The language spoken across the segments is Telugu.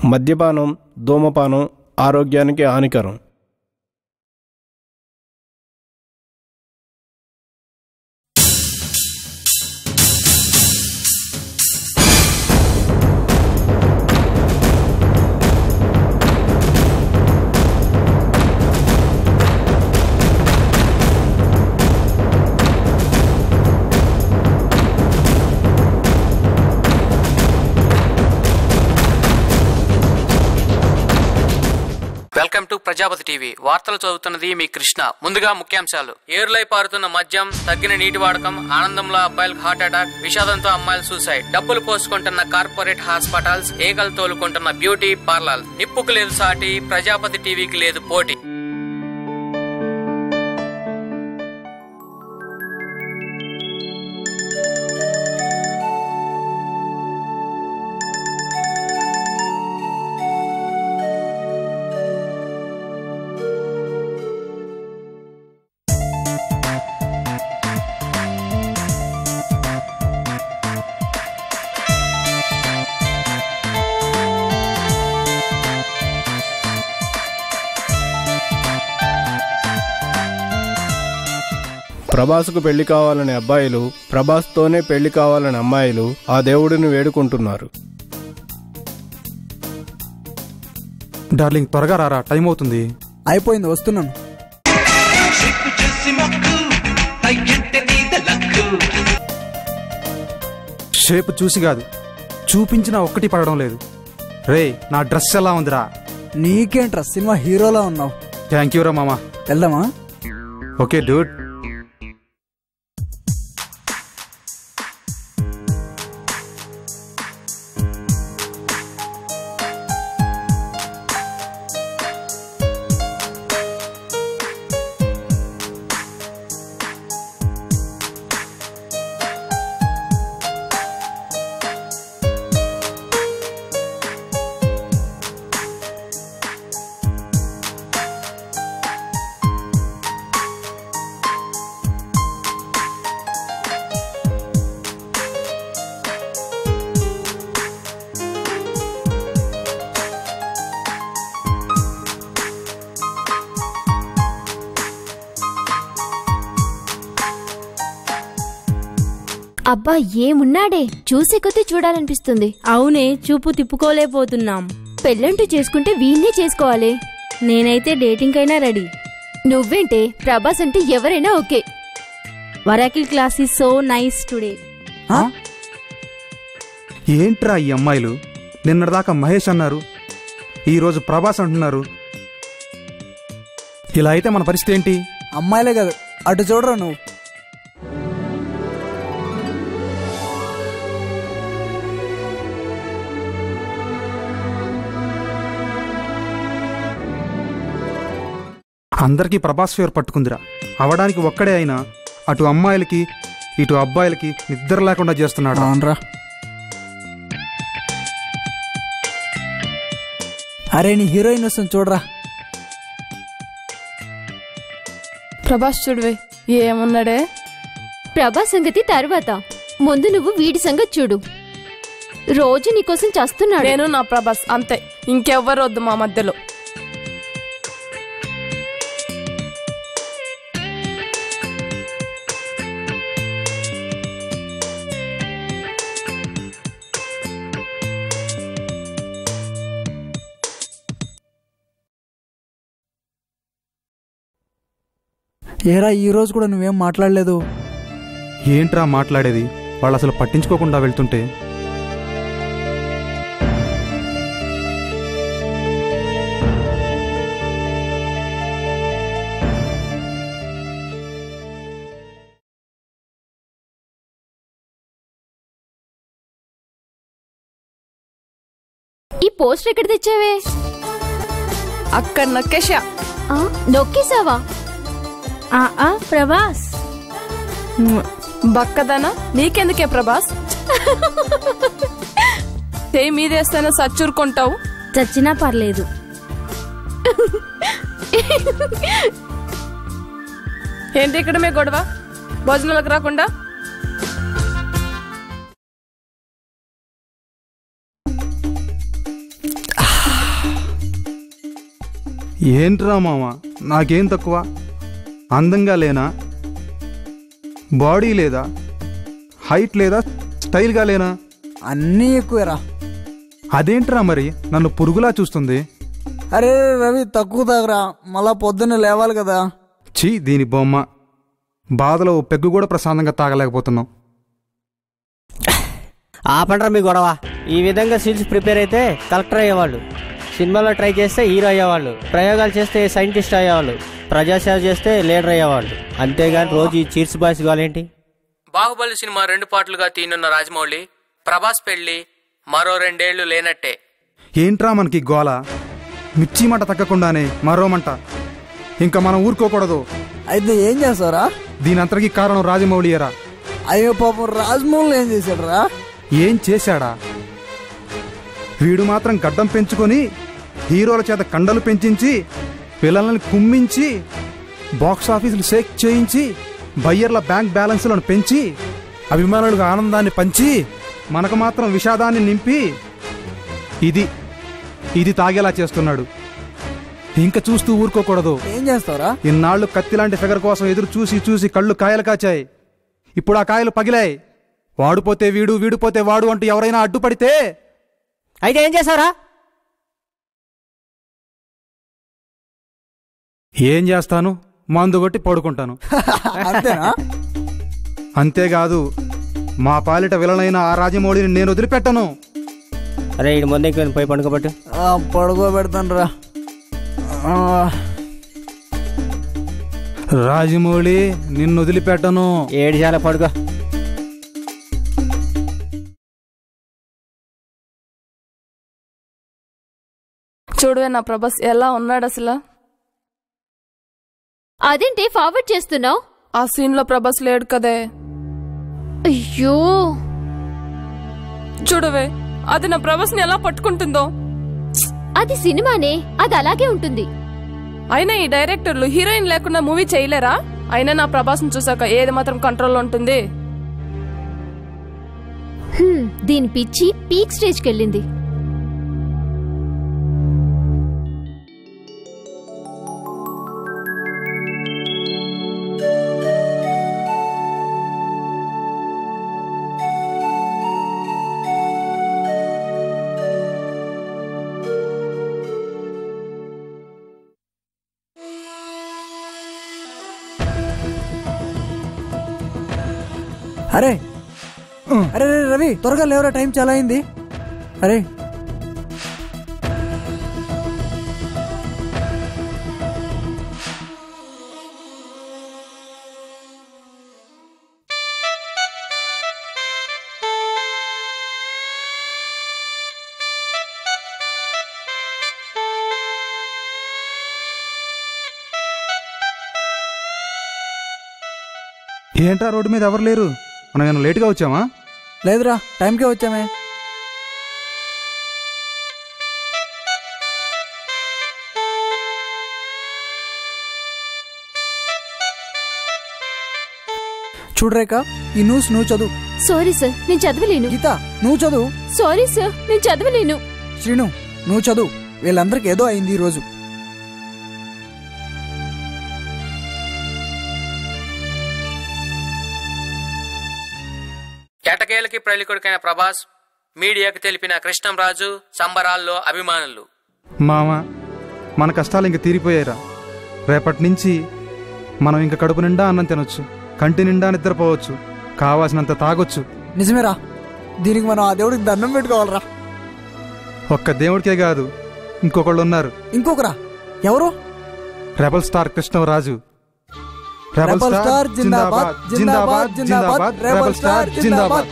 మద్యపానం, ధూమపానం ఆరోగ్యానికి హానికరం. Welcome to Prajapati TV. వార్తలు చదువుతున్నది మీ కృష్ణ. ముందుగా ముఖ్యాంశాలు. ఏరులై పారుతున్న మద్యం, తగ్గిన నీటి వాడకం, ఆనందంలో అబ్బాయిలకు హార్ట్ అటాక్, విషాదంతో అమ్మాయిలు సూసైడ్, డబ్బులు పోసుకుంటున్న కార్పొరేట్ హాస్పిటల్స్, ఏగలు తోలుకుంటున్న బ్యూటీ పార్లర్. నిప్పుకు లేదు సాటి, ప్రజాపతి టీవీకి లేదు పోటీ. ప్రభాస్కు పెళ్లి కావాలని అబ్బాయిలు, ప్రభాస్తోనే పెళ్లి కావాలని అమ్మాయిలు ఆ దేవుడిని వేడుకుంటున్నారు. డార్లింగ్, త్వరగా రారా, టైం అవుతుంది. అయిపోయింది, వస్తున్నాను. షేప్ చూసి కాదు, చూపించిన ఒక్కటి పడడం లేదు. రే, నా డ్రెస్ ఎలా ఉందిరా? నీకేంట్రా, సినిమా హీరోలా ఉన్నావు. థ్యాంక్ యూ రా మామా. వెళ్దామా? Okay Dude. అబ్బా, ఏమున్నాడే, చూసే కొద్దీ చూడాలనిపిస్తుంది. అవునే, చూపు తిప్పుకోలేకపోతున్నాం. పెళ్ళంటూ చేసుకుంటే వీణ్ణే చేసుకోవాలి. నేనైతే డేటింగ్ అయినా రెడీ. నువ్వేంటే, ప్రభాస్ అంటే ఎవరైనా okay. వరాకిల్ class is so nice today. ఏంట్రా ఈ అమ్మాయిలు? నిన్నటిదాకా మహేష్ అన్నారు, ఈరోజు ప్రభాస్ అంటున్నారు. ఇలా అయితే మన పరిస్థితి ఏంటి? అమ్మాయిలే కాదు, అటు చూడరా నువ్వు. అందరికీ ప్రభాస్ ఫేవర్ పట్టుకుందిరా. అవడానికి ఒక్కడే అయినా అటు అమ్మాయిలకి ఇటు అబ్బాయిలకి నిద్ర లేకుండా చేస్తున్నాడు. అవునరా. అరే, నీ హీరోయిన్ వస్తుంది చూడరా. ప్రభాస్ చూడవే, ఏమున్నాడే. ప్రభాస్ సంగతి తర్వాత, ముందు నువ్వు వీడి సంగతి చూడు. రోజు నీకోసం చేస్తున్నాడు. నేను నా ప్రభాస్ అంతే, ఇంకెవ్వరు వద్దు మా మధ్యలో. ఏరా, ఈ రోజు కూడా నువ్వేం మాట్లాడలేదు. ఏంట్రా మాట్లాడేది? వాళ్ళు అసలు పట్టించుకోకుండా వెళ్తుంటే. ఈ పోస్టర్ ఎక్కడ తెచ్చావే? అక్కడ నొక్కేశా. నొక్కేసావా? ప్రభాస్ బక్కదనా, నీకెందుకే ప్రభాస్? మీదేస్తానో సచ్చూరుకుంటావు. చచ్చినా పర్లేదు. ఏంటి ఇక్కడ మీ గొడవ? భోజనాలకు రాకుండా ఏంట్రా మామ, నాకేం తక్కువ? అందంగా లేనా? బాడీ లేదా? హైట్ లేదా? స్టైల్గా లేనా? అన్నీ ఎక్కువేరా. అదేంట్రా మరి నన్ను పురుగులా చూస్తుంది? అరే రవి, తక్కువ తాగరా, మళ్ళా పొద్దున్న లేవాలి కదా. ఛీ, దీని బొమ్మ. బాధలో ఓ పెగ్గు కూడా ప్రశాంతంగా తాగలేకపోతున్నాం. ఆపండ్రా మీ గొడవ. ఈ విధంగా సీల్స్ ప్రిపేర్ అయితే కలెక్టర్ అయ్యేవాళ్ళు, సినిమాలో ట్రై చేస్తే హీరో అయ్యేవాళ్ళు, ప్రయోగాలు చేస్తే సైంటిస్ట్ అయ్యేవాళ్ళు, ప్రజాసేవ చేస్తే లీడర్ అయ్యేవాళ్ళు. అంతేగాని రోజు ఈ చీర్స్ బాయ్స్ కావాలేంటి? బాహుబలి సినిమా 2 పార్టులుగా తీనున్న రాజమౌళి, ప్రభాస్ పెళ్లి మరో 2 ఏళ్లు లేనట్టే. ఏంట్రా మనకి గోల? మిర్చి మంట తగ్గకుండానే మరో మంట. ఇంకా మనం ఊరుకోకూడదు. అయితే ఏం చేస్తావురా? దీని అంతటికీ కారణం రాజమౌళియరా. అయ్యో పాపం, రాజమౌళి ఏం చేశాడురా? ఏం చేశాడా? వీడు మాత్రం గడ్డం పెంచుకొని హీరోల చేత కండలు పెంచించి, పిల్లల్ని కుమ్మించి, బాక్స్ ఆఫీసులు షేక్ చేయించి, బయ్యర్ల బ్యాంక్ బ్యాలెన్స్లను పెంచి, అభిమానులకు ఆనందాన్ని పంచి, మనకు మాత్రం విషాదాన్ని నింపి ఇది తాగేలా చేస్తున్నాడు. ఇంకా చూస్తూ ఊరుకోకూడదు. ఏం చేస్తావురా? ఇన్నాళ్లు కత్తిలాంటి ఫిగర్ కోసం ఎదురు చూసి చూసి కళ్ళు కాయలు కాచాయి. ఇప్పుడు ఆ కాయలు పగిలాయి. వాడుపోతే వీడు, వీడిపోతే వాడు అంటూ ఎవరైనా అడ్డుపడితే అయితే ఏం చేశారా? ఏం చేస్తాను? మందు కొట్టి పడుకుంటాను. అంతేనా? అంతేకాదు, మా పాలిట విలనైన ఆ రాజమౌళిని నేను వదిలిపెట్టను. అరే ఇటు ముందు ఎక్కువ పోయి పండుకోబట్టు. పడుకోబెడతాను రా. రాజమౌళి, నిన్ను వదిలిపెట్టను. ఏడు చాలా పడుకో. చూడవే నా ప్రభాస్ ఎలా ఉన్నాడు అసలు. అదేంటి ఫార్వర్డ్ చేస్తున్నావు? ఆ సీన్ లో ప్రభాస్ లేడు కదే. అయ్యో, చూడవే అది నా ప్రభాస్ ని ఎలా పట్టుకుంటుందో. అది సినిమానే, అది అలాగే ఉంటుంది. అయినా ఈ డైరెక్టర్లు హీరోయిన్ లేకుండా మూవీ చేయలేరా? అయినా నా ప్రభాస్ ని చూసాక ఏది మాత్రం కంట్రోల్లో ఉంటుంది. దీని పిచ్చి పీక్ స్టేజ్కి వెళ్ళింది. అరే అరే రవి, త్వరగా లేవరా, టైం చాలా అయింది. అరే ఏంట్రా రోడ్డు మీద ఎవరు లేరు? మనం ఏమైనా లేటుగా వచ్చామా? లేదురా, టైంకే వచ్చామే. చూడరేక, ఈ న్యూస్ నువ్వు చదువు. సారీ సార్, నేను చదవలేను. గీత, నువ్వు చదువు. సారీ సార్, నేను చదవలేను. శ్రీను, నువ్వు చదువు. వీళ్ళందరికీ ఏదో అయింది ఈరోజు. ఎటకేలకి ప్రళికుడికైన ప్రభాస్, మీడియాకి తెలిపిన కృష్ణంరాజు, సంబరాల్లో అభిమానులు. మామ, మన కష్టాలు ఇంక తీరిపోయారా? రేపటి నుంచి మనం ఇంక కడుపు నిండా అన్నం తినొచ్చు, కంటి నిండా నిద్రపోవచ్చు, కావాల్సినంత తాగొచ్చు. నిజమేరా, దీనికి మనం ఆ దేవుడికి దండం పెట్టుకోవాలరా. ఒక్క దేవుడికే కాదు, ఇంకొకళ్ళు ఉన్నారు. ఇంకొకరా? ఎవరు? Rebel star Krishnaraju. Rebel star జిందాబాద్, జిందాబాద్, జిందాబాద్, రెబల్ స్టార్ జిందాబాద్.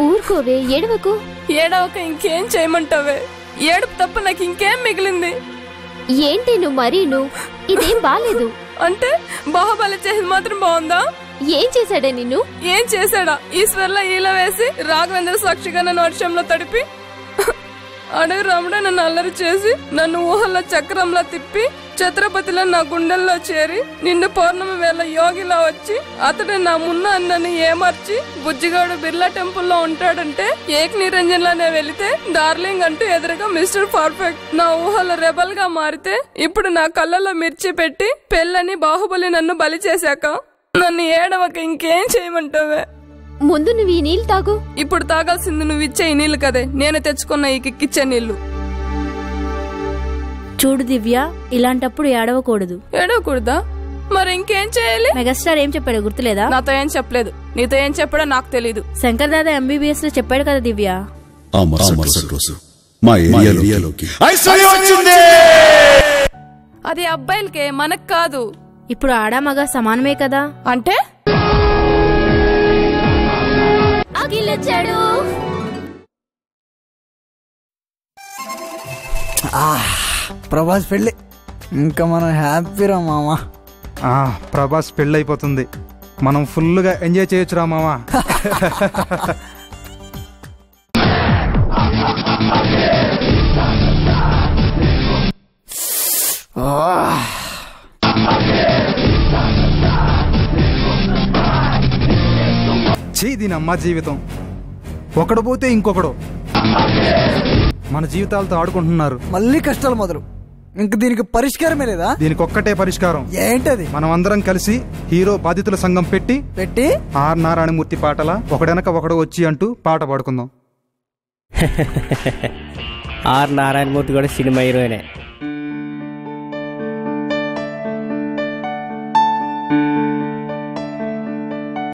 ఊరుకోవే, ఏడవకు. ఏడవక ఇంకేం చేయమంటావే? ఏడుపు తప్ప నాకు ఇంకేం మిగిలింది? ఏంటి నువ్వు మరీను? ఇదేం బాలేదు. అంటే బాహుబలి చేసేది మాత్రం బాగుందా? ఏం చేశాడే నిన్ను? ఏం చేశాడా? ఈశ్వర్లో ఈల వేసి రాఘవేంద్ర సాక్షిగా నన్ను వర్షంలో తడిపి అడవి రాముడే నన్ను అల్లరి చేసి నన్ను ఊహల్లో చక్రంలో తిప్పి ఛత్రపతిలో నా గుండెల్లో చేరి నిండు పౌర్ణమి వేళ యోగిలా వచ్చి అతడు నా మున్న అన్నని ఏమర్చి బుజ్జిగాడు బిర్లా టెంపుల్లో ఉంటాడంటే ఏక్ నిరంజన్ లానే వెళితే డార్లింగ్ అంటూ ఎదురుగా మిస్టర్ పర్ఫెక్ట్ నా ఊహలో రెబల్ గా మారితే ఇప్పుడు నా కళ్ళలో మిర్చి పెట్టి పెళ్ళని బాహుబలి నన్ను బలి చేశాక నన్ను ఏడవక ఇంకేం చేయమంటావే? ముందు నువ్వు ఈ నీళ్ళు తాగు. ఇప్పుడు తాగాల్సింది నువ్వు ఇచ్చే ఈ నీళ్లు కదే, నేను తెచ్చుకున్న ఈ కిక్కిచ్చే నీళ్లు. చూడు దివ్య, ఇలాంటప్పుడు ఏడవకూడదు. ఏడవకూడదా? మరి ఇంకేం చేయాలి? మెగాస్టార్ ఏం చెప్పాడు గుర్తులేదా? నాతో ఏం చెప్పలేదు. నీతో ఏం చెప్పాడో నాకు తెలీదు. శంకర్ దాదా MBBS లో చెప్పాడు కదా దివ్య. అది అబ్బాయిలకే, మనకు కాదు. ఇప్పుడు ఆడా మగ సమానమే కదా. అంటే ప్రభాస్ పెళ్ళి, ఇంకా మనం హ్యాపీరా మామా. ప్రభాస్ పెళ్ళైపోతుంది, మనం ఫుల్గా ఎంజాయ్ చేయొచ్చురా మామా. దీని అమ్మ జీవితం, ఒకడు పోతే ఇంకొకడు మన జీవితాలతో ఆడుకుంటున్నారు. మళ్ళీ కష్టాలు మొదలు. ఇంక దీనికి పరిష్కారమే లేదా? దీనికి ఒక్కటే పరిష్కారం. ఏంటది? మనం అందరం కలిసి హీరో బాధితుల సంఘం పెట్టి ఆర్ నారాయణమూర్తి పాటల ఒకడెనక ఒకడు వచ్చి అంటూ పాట పాడుకుందాం. ఆర్ నారాయణమూర్తి కూడా సినిమా హీరోనే.